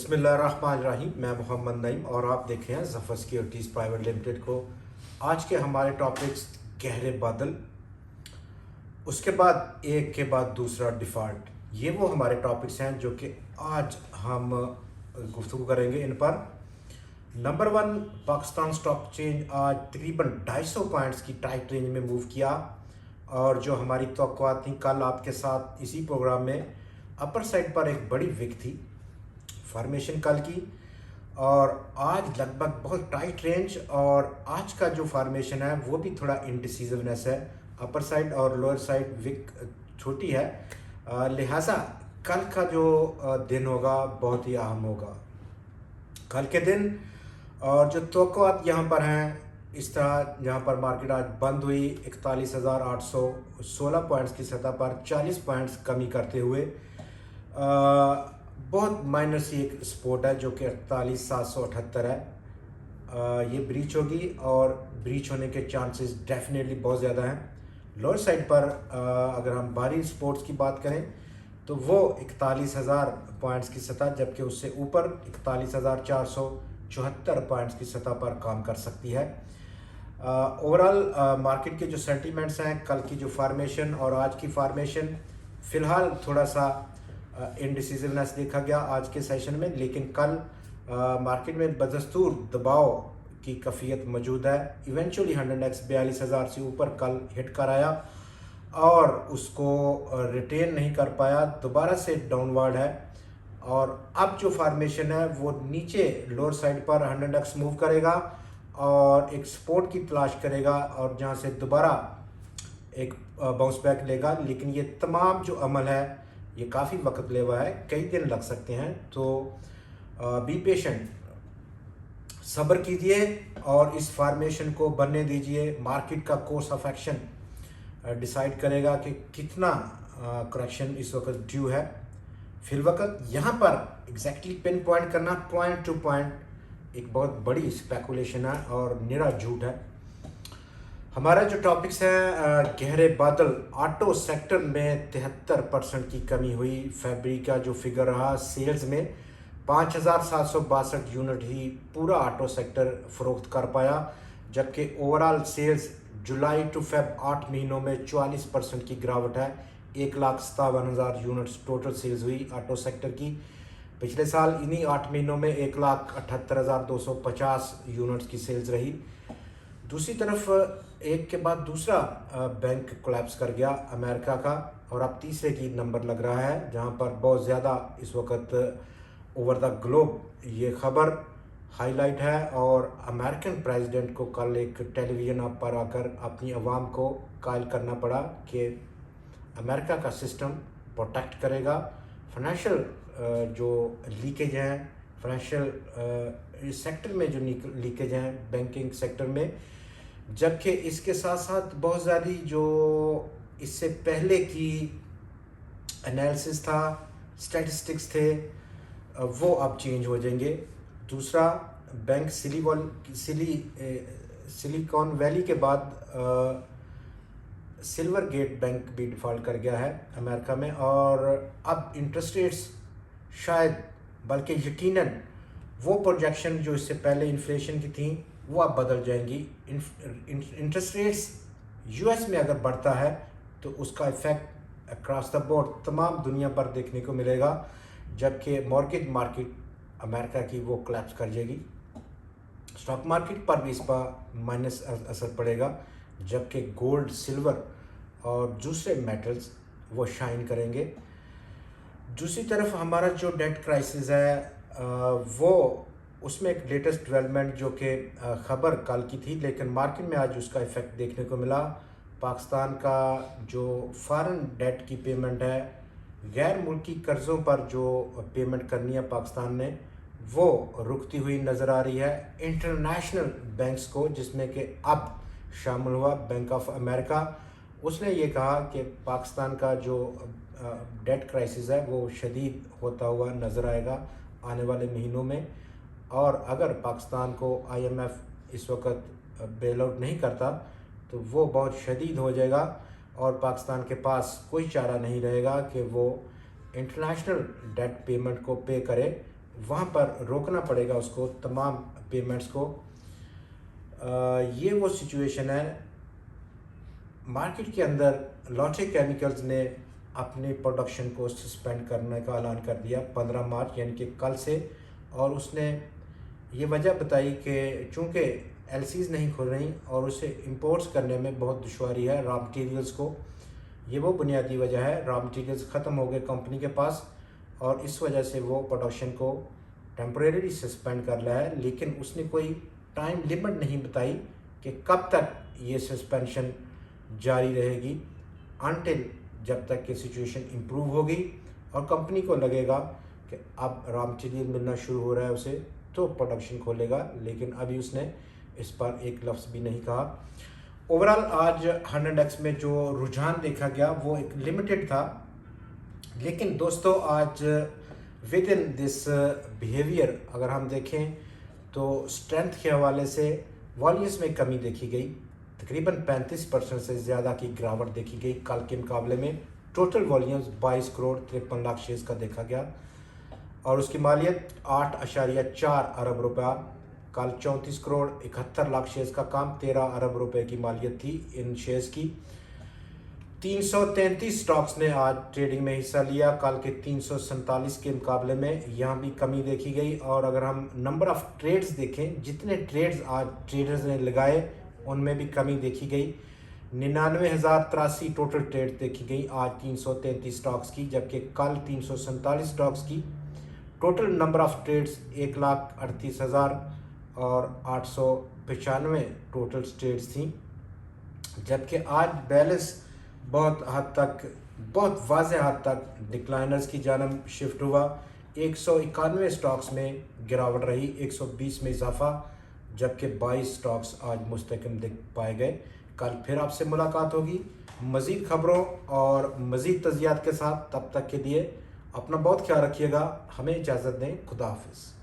बिस्मिल्लाहिर्रहमानिर्रहीम। मैं मोहम्मद नईम और आप देख रहे हैं ज़फ़र सिक्योरिटीज़ प्राइवेट लिमिटेड को। आज के हमारे टॉपिक्स गहरे बादल, उसके बाद एक के बाद दूसरा डिफ़ॉल्ट, ये वो हमारे टॉपिक्स हैं जो कि आज हम गुफ्तगू करेंगे इन पर। Number one, Pakistan stock exchange आज तकरीबन 250 पॉइंट्स की टाइट रेंज में मूव किया और जो हमारी तवक्कुआत थी कल आपके साथ इसी प्रोग्राम में, अपर साइड पर एक बड़ी विक थी फॉर्मेशन कल की, और आज लगभग बहुत टाइट रेंज। और आज का जो फॉर्मेशन है वो भी थोड़ा इंडिसिसिवनेस है, अपर साइड और लोअर साइड विक छोटी है, लिहाजा कल का जो दिन होगा बहुत ही अहम होगा। कल के दिन और जो तवक्कुआत यहाँ पर हैं, इस तरह जहाँ पर मार्केट आज बंद हुई 41,816 पॉइंट्स की सतह पर 40 पॉइंट्स कमी करते हुए, बहुत माइनर सी एक सपोर्ट है जो कि 48,778 है। ये ब्रीच होगी और ब्रीच होने के चांसेस डेफिनेटली बहुत ज़्यादा हैं। लोअर साइड पर अगर हम बाहरी सपोर्ट्स की बात करें तो वो 41,000 पॉइंट्स की सतह, जबकि उससे ऊपर 41,474 पॉइंट्स की सतह पर काम कर सकती है। ओवरऑल मार्केट के जो सेंटीमेंट्स हैं, कल की जो फार्मेशन और आज की फार्मेशन, फ़िलहाल थोड़ा सा इंडिसिसिवनेस देखा गया आज के सेशन में, लेकिन कल मार्केट में बदस्तूर दबाव की कफ़ियत मौजूद है। इवेंचुअली 100x 42,000 से ऊपर कल हिट कर आया और उसको रिटेन नहीं कर पाया, दोबारा से डाउनवर्ड है। और अब जो फार्मेशन है वो नीचे लोअर साइड पर 100x मूव करेगा और एक सपोर्ट की तलाश करेगा और जहाँ से दोबारा एक बाउंस बैक लेगा। लेकिन ये तमाम जो अमल है ये काफ़ी वक्त ले हुआ है, कई दिन लग सकते हैं, तो बी पेशेंट, सब्र कीजिए और इस फार्मेशन को बनने दीजिए। मार्केट का कोर्स ऑफ एक्शन डिसाइड करेगा कि कितना करेक्शन इस वक्त ड्यू है। फिल वक्त यहाँ पर एग्जैक्टली पिन पॉइंट करना पॉइंट टू पॉइंट एक बहुत बड़ी स्पेकुलेशन है और निरा झूठ है। हमारा जो टॉपिक्स है गहरे बादल, ऑटो सेक्टर में 73% की कमी हुई। फरवरी का जो फिगर रहा सेल्स में 5,762 यूनिट ही पूरा ऑटो सेक्टर फरोख्त कर पाया, जबकि overall sales July to Feb 8 महीनों में 44% की गिरावट है। 1,57,000 यूनिट्स टोटल सेल्स हुई ऑटो सेक्टर की। पिछले साल इन्हीं 8 महीनों में 1,78,250 यूनिट्स की सेल्स रही। दूसरी तरफ एक के बाद दूसरा बैंक कोलैप्स कर गया अमेरिका का, और अब तीसरे की नंबर लग रहा है, जहां पर बहुत ज़्यादा इस वक्त ओवर द ग्लोब ये खबर हाईलाइट है। और अमेरिकन प्रेसिडेंट को कल एक टेलीविज़न पर आकर अपनी आवाम को कायल करना पड़ा कि अमेरिका का सिस्टम प्रोटेक्ट करेगा। फाइनेंशियल जो लीकेज हैं, फाइनेंशियल सेक्टर में जो लीकेज हैं बैंकिंग सेक्टर में, जबकि इसके साथ साथ बहुत ज़्यादा जो इससे पहले की एनालिसिस था, स्टैटिस्टिक्स थे, वो अब चेंज हो जाएंगे। दूसरा, बैंक सिलिकॉन वैली के बाद सिल्वर गेट बैंक भी डिफ़ॉल्ट कर गया है अमेरिका में, और अब इंटरेस्ट रेट्स शायद, बल्कि यकीनन वो प्रोजेक्शन जो इससे पहले इन्फ्लेशन की थी वो अब बदल जाएंगी। इंटरेस्ट रेट्स यूएस में अगर बढ़ता है तो उसका इफ़ेक्ट अक्रॉस द बोर्ड तमाम दुनिया पर देखने को मिलेगा, जबकि मॉर्गेज मार्केट अमेरिका की वो कोलैप्स कर जाएगी। स्टॉक मार्केट पर भी इस पर माइनस असर पड़ेगा, जबकि गोल्ड, सिल्वर और दूसरे मेटल्स वो शाइन करेंगे। दूसरी तरफ हमारा जो डेट क्राइसिस है वो, उसमें एक लेटेस्ट डेवलपमेंट जो कि ख़बर कल की थी, लेकिन मार्केट में आज उसका इफ़ेक्ट देखने को मिला। पाकिस्तान का जो फॉरेन डेट की पेमेंट है, गैर मुल्की कर्ज़ों पर जो पेमेंट करनी है पाकिस्तान ने, वो रुकती हुई नज़र आ रही है। इंटरनेशनल बैंक्स को, जिसमें कि अब शामिल हुआ बैंक ऑफ अमेरिका, उसने ये कहा कि पाकिस्तान का जो डेट क्राइसिस है वो शदीद होता हुआ नज़र आएगा आने वाले महीनों में। और अगर पाकिस्तान को आईएमएफ इस वक्त बेल आउट नहीं करता तो वो बहुत शदीद हो जाएगा और पाकिस्तान के पास कोई चारा नहीं रहेगा कि वो इंटरनेशनल डेट पेमेंट को पे करे। वहाँ पर रोकना पड़ेगा उसको, तमाम पेमेंट्स को। ये वो सिचुएशन है। मार्केट के अंदर लॉटे केमिकल्स ने अपने प्रोडक्शन को सस्पेंड करने का ऐलान कर दिया 15 मार्च यानी कि कल से, और उसने ये वजह बताई कि चूँकि एलसीज नहीं खुल रही और उसे इंपोर्ट्स करने में बहुत दुश्वारी है रॉ मटीरियल्स को। ये वो बुनियादी वजह है, रॉ मटीरियल्स ख़त्म हो गए कंपनी के पास और इस वजह से वो प्रोडक्शन को टेम्परेरी सस्पेंड कर रहा है। लेकिन उसने कोई टाइम लिमिट नहीं बताई कि कब तक ये सस्पेंशन जारी रहेगी, अनटिल जब तक कि सिचुएशन इम्प्रूव होगी और कंपनी को लगेगा कि अब रॉ मटीरियल मिलना शुरू हो रहा है उसे, तो प्रोडक्शन खोलेगा। लेकिन अभी उसने इस पर एक लफ्ज़ भी नहीं कहा। ओवरऑल आज 100x में जो रुझान देखा गया वो एक लिमिटेड था, लेकिन दोस्तों आज विद इन दिस बिहेवियर अगर हम देखें तो स्ट्रेंथ के हवाले से वॉल्यूम्स में कमी देखी गई, तकरीबन 35% से ज़्यादा की गिरावट देखी गई कल के मुकाबले में। Total volumes 22 crore 53 lakh shares का देखा गया और उसकी मालियत 8.4 अरब रुपया। कल 34 करोड़ 71 लाख शेयर्स का काम, 13 अरब रुपए की मालियत थी इन शेयर्स की। 333 स्टॉक्स ने आज ट्रेडिंग में हिस्सा लिया कल के 347 के मुकाबले में, यहाँ भी कमी देखी गई। और अगर हम नंबर ऑफ़ ट्रेड्स देखें, जितने ट्रेड्स आज ट्रेडर्स ने लगाए उनमें भी कमी देखी गई। 99,083 टोटल ट्रेड देखी गई आज 333 स्टॉक्स की, जबकि कल 347 स्टॉक्स की। टोटल नंबर ऑफ़ ट्रेड्स 1,38,000 और 895 टोटल ट्रेड्स थी, जबकि आज बैलेंस बहुत वाज़ेह हद तक डिक्लाइनर्स की जानब शिफ्ट हुआ। 191 स्टॉक्स में गिरावट रही, 120 में इजाफा, जबकि 22 स्टॉक्स आज मुस्तकिम दिख पाए गए। कल फिर आपसे मुलाकात होगी मज़ीद ख़बरों और मज़ीद तज़ियात के साथ। तब तक के लिए अपना बहुत ख्याल रखिएगा। हमें इजाज़त दें। खुदा हाफिज़।